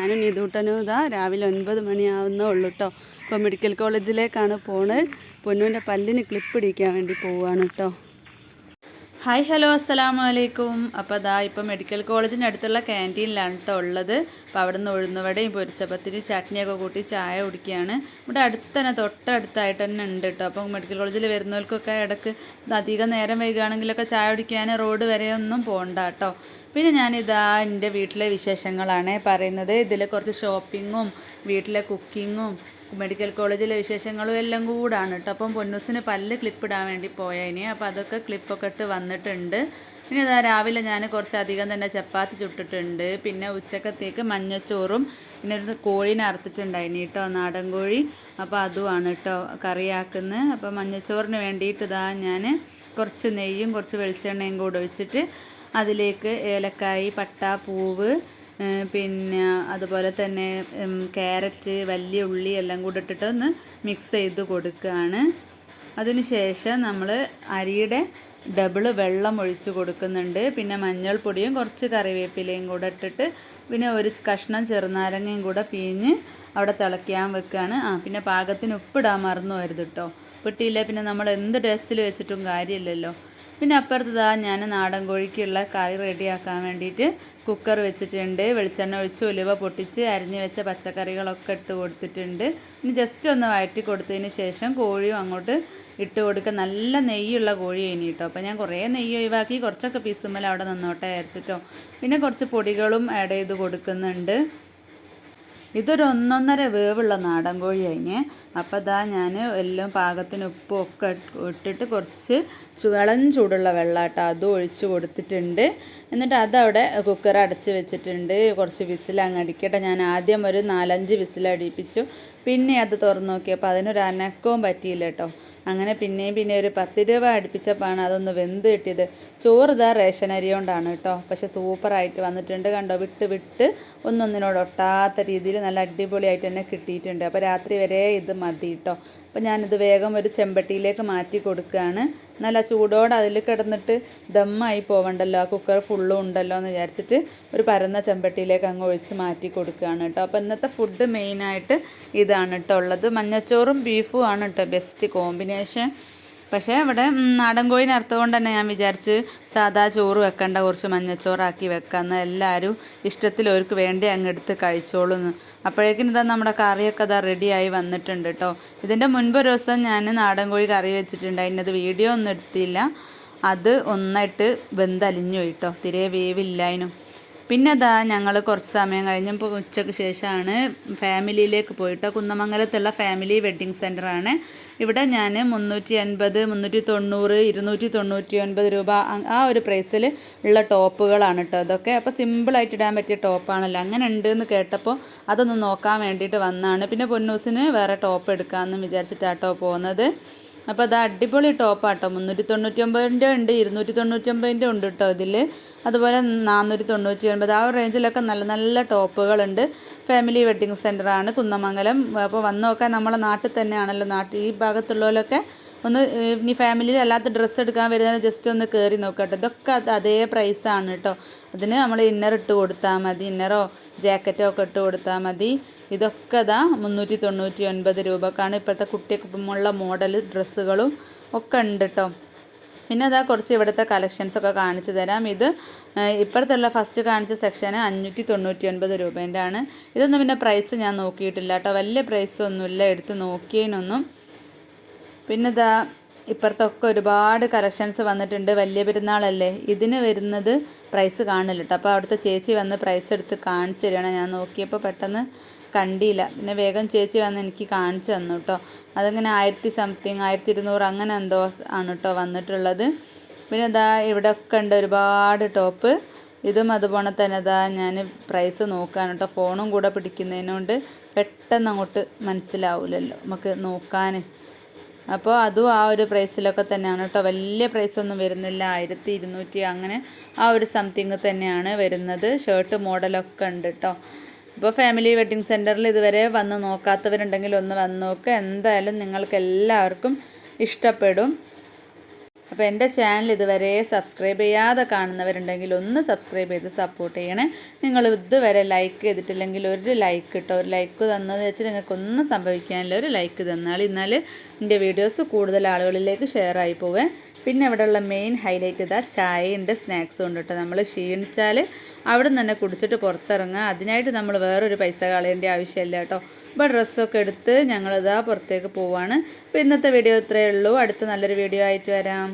ഞാനും നീതൂട്ടനും ഇതാ രാവിലെ 9 മണിയാവുന്നേ ഉള്ളൂ കേട്ടോ. ഇപ്പോൾ മെഡിക്കൽ കോളേജിലേക്കാണ് പോണത്. പൊന്നുവിൻ്റെ പല്ലിന് ക്ലിപ്പ് ഇടിക്കാൻ വേണ്ടി പോവുകയാണ് കേട്ടോ. ഹായ് ഹലോ അസ്സലാമു അലൈക്കും. അപ്പോൾ അതാ ഇപ്പോൾ മെഡിക്കൽ കോളേജിൻ്റെ അടുത്തുള്ള ക്യാൻറ്റീനിലാണ് കേട്ടോ ഉള്ളത്. അപ്പോൾ അവിടെ നിന്ന് ഉഴുന്നുവടയും പൊരിച്ചപ്പത്തിരി ചട്നിയൊക്കെ കൂട്ടി ചായ കുടിക്കുകയാണ്. ഇവിടെ അടുത്ത് തന്നെ തൊട്ടടുത്തായിട്ട് തന്നെ ഉണ്ട് കേട്ടോ. അപ്പോൾ മെഡിക്കൽ കോളേജിൽ വരുന്നവർക്കൊക്കെ ഇടയ്ക്ക് അധികം നേരം വൈകുകയാണെങ്കിലൊക്കെ ചായ കുടിക്കാൻ റോഡ് വരെ ഒന്നും പോകണ്ട കേട്ടോ. പിന്നെ ഞാനിതാ എൻ്റെ വീട്ടിലെ വിശേഷങ്ങളാണ് പറയുന്നത്. ഇതിൽ കുറച്ച് ഷോപ്പിങ്ങും വീട്ടിലെ കുക്കിങ്ങും മെഡിക്കൽ കോളേജിലെ വിശേഷങ്ങളും എല്ലാം കൂടാണ് കേട്ടോ. അപ്പം പൊന്നൂസിന് പല്ല് ക്ലിപ്പിടാൻ വേണ്ടി പോയതിന് അപ്പോൾ അതൊക്കെ ക്ലിപ്പൊക്കെ ഇട്ട് വന്നിട്ടുണ്ട്. പിന്നെ ഇതാ രാവിലെ ഞാൻ കുറച്ചധികം തന്നെ ചപ്പാത്തി ചുട്ടിട്ടുണ്ട്. പിന്നെ ഉച്ചക്കത്തേക്ക് മഞ്ഞച്ചോറും പിന്നെ ഒരു കോഴീനെ അറുത്തിട്ടുണ്ടായിന് കേട്ടോ, നാടൻ കോഴി. അപ്പോൾ അതുമാണ് കേട്ടോ കറിയാക്കുന്നത്. അപ്പോൾ മഞ്ഞച്ചോറിന് വേണ്ടിയിട്ട് ഇതാ ഞാൻ കുറച്ച് നെയ്യും കുറച്ച് വെളിച്ചെണ്ണയും കൂടെ ഒഴിച്ചിട്ട് അതിലേക്ക് ഏലക്കായ്, പട്ട, പൂവ്, പിന്നെ അതുപോലെ തന്നെ ക്യാരറ്റ്, വലിയ ഉള്ളി എല്ലാം കൂടെ ഇട്ടിട്ട് ഒന്ന് മിക്സ് ചെയ്ത് കൊടുക്കുകയാണ്. അതിനുശേഷം നമ്മൾ അരിയുടെ ഡബിള് വെള്ളം ഒഴിച്ച് കൊടുക്കുന്നുണ്ട്. പിന്നെ മഞ്ഞൾപ്പൊടിയും കുറച്ച് കറിവേപ്പിലയും കൂടെ ഇട്ടിട്ട് പിന്നെ ഒരു കഷ്ണം ചെറുനാരങ്ങയും കൂടെ പിഴിഞ്ഞ് അവിടെ തിളയ്ക്കാൻ വെക്കുകയാണ്. പിന്നെ പാകത്തിന് ഉപ്പിടാൻ മറന്നു വരുത് കേട്ടോ. ഉപ്പിട്ടില്ല പിന്നെ നമ്മൾ എന്ത് ടേസ്റ്റിൽ വെച്ചിട്ടും കാര്യമില്ലല്ലോ. പിന്നെ അപ്പുറത്തതാ ഞാൻ നാടൻ കോഴിക്കുള്ള കറി റെഡിയാക്കാൻ വേണ്ടിയിട്ട് കുക്കർ വെച്ചിട്ടുണ്ട്. വെളിച്ചെണ്ണ ഒഴിച്ച് ഉലുവ പൊട്ടിച്ച് അരിഞ്ഞ് വെച്ച പച്ചക്കറികളൊക്കെ ഇട്ട് കൊടുത്തിട്ടുണ്ട്. ഇനി ജസ്റ്റ് ഒന്ന് വഴറ്റി കൊടുത്തതിന് ശേഷം കോഴിയും അങ്ങോട്ട് ഇട്ട് കൊടുക്കുക. നല്ല നെയ്യുള്ള കോഴി കഴിഞ്ഞു കേട്ടോ. അപ്പോൾ ഞാൻ കുറേ നെയ്യ് ഒഴിവാക്കി കുറച്ചൊക്കെ പീസുമ്മൽ അവിടെ നിന്നോട്ടെ അരച്ചിട്ടോ. പിന്നെ കുറച്ച് പൊടികളും ആഡ് ചെയ്ത് കൊടുക്കുന്നുണ്ട്. ഇതൊരു 1.5 വേവുള്ള നാടൻ കോഴി കഴിഞ്ഞ്. അപ്പോൾ ഇതാ ഞാൻ എല്ലാം പാകത്തിന് ഉപ്പും ഒക്കെ ഇട്ടിട്ട് കുറച്ച് ഇളം ചൂടുള്ള വെള്ളം കേട്ടോ അതും ഒഴിച്ച് കൊടുത്തിട്ടുണ്ട്. എന്നിട്ട് അതവിടെ കുക്കർ അടച്ച് വെച്ചിട്ടുണ്ട്. കുറച്ച് വിസിലങ്ങ് അടിക്കട്ടെ. ഞാൻ ആദ്യം ഒരു 4-5 വിസിലടിപ്പിച്ചു. പിന്നെ അത് തുറന്ന് നോക്കിയപ്പോൾ അതിനൊരു അനക്കവും പറ്റിയില്ല കേട്ടോ. അങ്ങനെ പിന്നെ ഒരു 10 രൂപ അടുപ്പിച്ചപ്പോഴാണ് അതൊന്ന് വെന്ത് കിട്ടിയത്. ചോറ് ഇതാ റേഷൻ അരി കൊണ്ടാണ് കേട്ടോ. പക്ഷെ സൂപ്പറായിട്ട് വന്നിട്ടുണ്ട് കണ്ടോ. വിട്ട് ഒന്നൊന്നിനോട് ഒട്ടാത്ത രീതിയിൽ നല്ല അടിപൊളിയായിട്ട് തന്നെ കിട്ടിയിട്ടുണ്ട്. അപ്പോൾ രാത്രി വരെ ഇത് മതി കേട്ടോ. അപ്പോൾ ഞാനിത് വേഗം ഒരു ചെമ്പട്ടിയിലേക്ക് മാറ്റി കൊടുക്കുകയാണ്. നല്ല ചൂടോടെ അതിൽ കിടന്നിട്ട് ദമ്മായി പോവണ്ടല്ലോ, ആ കുക്കർ ഫുള്ളും ഉണ്ടല്ലോ എന്ന് വിചാരിച്ചിട്ട് ഒരു പരന്ന ചെമ്പട്ടിയിലേക്ക് അങ്ങ് ഒഴിച്ച് മാറ്റി കൊടുക്കുകയാണ് കേട്ടോ. അപ്പോൾ ഇന്നത്തെ ഫുഡ് മെയിനായിട്ട് ഇതാണ് കേട്ടോ ഉള്ളത്. മഞ്ഞച്ചോറും ബീഫും ആണ് കേട്ടോ ബെസ്റ്റ് കോമ്പിനേഷൻ. പക്ഷേ ഇവിടെ നാടൻ കോഴിനെ അറുത്തുകൊണ്ട് തന്നെ ഞാൻ വിചാരിച്ച് സാധാ ചോറ് വെക്കേണ്ട, കുറച്ച് മഞ്ഞച്ചോറാക്കി വെക്കാമെന്ന്. എല്ലാവരും ഇഷ്ടത്തിൽ അവർക്ക് വേണ്ടി അങ്ങ് എടുത്ത് കഴിച്ചോളൂന്ന്. അപ്പോഴേക്കും ഇതാ നമ്മുടെ കറിയൊക്കെ അതാ റെഡിയായി വന്നിട്ടുണ്ട് കേട്ടോ. ഇതിൻ്റെ മുൻപ് ഒരു ദിവസം ഞാൻ നാടൻ കോഴി കറി വെച്ചിട്ടുണ്ട്. അതിനത് വീഡിയോ ഒന്നും എടുത്തില്ല. അത് ഒന്നായിട്ട് വെന്തലിഞ്ഞു പോയി കേട്ടോ, തീരെ വേവില്ലായിരുന്നു. പിന്നെ അതാ ഞങ്ങൾ കുറച്ച് സമയം കഴിഞ്ഞപ്പോൾ ഉച്ചയ്ക്ക് ശേഷമാണ് ഫാമിലിയിലേക്ക് പോയിട്ടോ. കുന്നമംഗലത്തുള്ള ഫാമിലി വെഡ്ഡിങ് സെൻ്ററാണ്. ഇവിടെ ഞാൻ 380, 390, 299 രൂപ ആ ഒരു പ്രൈസിൽ ഉള്ള ടോപ്പുകളാണ് കേട്ടോ ഇതൊക്കെ. അപ്പോൾ സിമ്പിളായിട്ട് ഇടാൻ പറ്റിയ ടോപ്പാണല്ലോ. അങ്ങനെ ഉണ്ടെന്ന് കേട്ടപ്പോൾ അതൊന്ന് നോക്കാൻ വേണ്ടിയിട്ട് വന്നതാണ്. പിന്നെ പൊന്നൂസിന് വേറെ ടോപ്പ് എടുക്കാമെന്ന് വിചാരിച്ചിട്ടാട്ടോ പോകുന്നത്. അപ്പോൾ അത് അടിപൊളി ടോപ്പാട്ടോ. 399 ഉണ്ട്, 299 ഉണ്ട് കേട്ടോ ഇതിൽ. അതുപോലെ 499 ആ ഒരു റേഞ്ചിലൊക്കെ നല്ല നല്ല ടോപ്പുകളുണ്ട്. ഫാമിലി വെഡ്ഡിങ് സെൻ്ററാണ് കുന്നമംഗലം. അപ്പോൾ വന്ന് നോക്കാൻ നമ്മളെ നാട്ടിൽ തന്നെയാണല്ലോ. ഈ ഭാഗത്തുള്ളവരൊക്കെ ഒന്ന് ഇനി ഫാമിലിയിൽ അല്ലാത്ത ഡ്രസ്സ് എടുക്കാൻ വരുന്നത് ജസ്റ്റ് ഒന്ന് കയറി നോക്കട്ടെ. ഇതൊക്കെ അതേ പ്രൈസാണ് കേട്ടോ. അതിന് നമ്മൾ ഇന്നർ ഇട്ട് കൊടുത്താൽ മതി, ഇന്നറോ ജാക്കറ്റോ ഒക്കെ ഇട്ട് കൊടുത്താൽ മതി. ഇതൊക്കെ അതാ 399 രൂപക്കാണ്. ഇപ്പോഴത്തെ കുട്ടികൾക്കുള്ള മോഡൽ ഡ്രസ്സുകളും ഒക്കെ ഉണ്ട് കേട്ടോ. പിന്നെ അതാ കുറച്ച് ഇവിടുത്തെ കളക്ഷൻസൊക്കെ കാണിച്ചു തരാം. ഇത് ഇപ്പുറത്തുള്ള ഫസ്റ്റ് കാണിച്ച സെക്ഷന് 599 രൂപേൻ്റെ ആണ്. ഇതൊന്നും പിന്നെ പ്രൈസ് ഞാൻ നോക്കിയിട്ടില്ല കേട്ടോ. വലിയ പ്രൈസൊന്നുമില്ല എടുത്ത് നോക്കിയതിനൊന്നും. പിന്നെ ഇതാ ഇപ്പുറത്തൊക്കെ ഒരുപാട് കളക്ഷൻസ് വന്നിട്ടുണ്ട്. വലിയ പെരുന്നാളല്ലേ, ഇതിന് വരുന്നത് പ്രൈസ് കാണില്ല കേട്ടോ. അപ്പോൾ അവിടുത്തെ ചേച്ചി വന്ന് പ്രൈസ് എടുത്ത് കാണിച്ചു തരണം. ഞാൻ നോക്കിയപ്പോൾ പെട്ടെന്ന് കണ്ടില്ല. പിന്നെ വേഗം ചേച്ചി വന്ന് എനിക്ക് കാണിച്ചു തന്നു കേട്ടോ. അതങ്ങനെ 1000 സംതിങ് 1200 അങ്ങനെ എന്തോ ആണ് കേട്ടോ വന്നിട്ടുള്ളത്. പിന്നെ ഇതാ ഇവിടെ ഒക്കെ ഉണ്ട് ഒരുപാട് ടോപ്പ്. ഇതും അതുപോലെ തന്നെ ഇതാ ഞാൻ പ്രൈസ് നോക്കുകയാണ് കേട്ടോ. ഫോണും കൂടെ പിടിക്കുന്നതിനോണ്ട് പെട്ടെന്ന് അങ്ങോട്ട് മനസ്സിലാവില്ലല്ലോ നമുക്ക് നോക്കാൻ. അപ്പോൾ അതും ആ ഒരു പ്രൈസിലൊക്കെ തന്നെയാണ് കേട്ടോ. വലിയ പ്രൈസൊന്നും വരുന്നില്ല. 1200 അങ്ങനെ ആ ഒരു സംതിങ് തന്നെയാണ് വരുന്നത്. ഷർട്ട് മോഡലൊക്കെ ഉണ്ട് കേട്ടോ. അപ്പോൾ ഫാമിലി വെഡ്ഡിങ് സെൻറ്ററിൽ ഇതുവരെ വന്ന് നോക്കാത്തവരുണ്ടെങ്കിൽ ഒന്ന് വന്ന് നോക്കുക. എന്തായാലും നിങ്ങൾക്ക് എല്ലാവർക്കും ഇഷ്ടപ്പെടും. അപ്പോൾ എൻ്റെ ചാനൽ ഇതുവരെ സബ്സ്ക്രൈബ് ചെയ്യാതെ കാണുന്നവരുണ്ടെങ്കിൽ ഒന്ന് സബ്സ്ക്രൈബ് ചെയ്ത് സപ്പോർട്ട് ചെയ്യണേ. നിങ്ങൾ ഇതുവരെ ലൈക്ക് ചെയ്തിട്ടില്ലെങ്കിൽ ഒരു ലൈക്ക് കിട്ടോ, ഒരു ലൈക്ക് തന്നത് വെച്ച് നിങ്ങൾക്കൊന്നും സംഭവിക്കാനില്ല. ഒരു ലൈക്ക് തന്നാൽ എൻ്റെ വീഡിയോസ് കൂടുതൽ ആളുകളിലേക്ക് ഷെയർ ആയി പോവേ. പിന്നെ ഇവിടെയുള്ള മെയിൻ ഹൈലൈറ്റ് ഇതാ ചായയുണ്ട്, സ്നാക്സും ഉണ്ട് കേട്ടോ. നമ്മൾ ക്ഷീണിച്ചാൽ അവിടെ നിന്ന് തന്നെ കുടിച്ചിട്ട് പുറത്തിറങ്ങുക. അതിനായിട്ട് നമ്മൾ വേറൊരു പൈസ കളയേണ്ട ആവശ്യമില്ല കേട്ടോ. അപ്പോൾ ഡ്രസ്സൊക്കെ എടുത്ത് ഞങ്ങളിതാ പുറത്തേക്ക് പോവാണ്. അപ്പോൾ ഇന്നത്തെ വീഡിയോ ഇത്രയേ ഉള്ളൂ. അടുത്ത നല്ലൊരു വീഡിയോ ആയിട്ട് വരാം.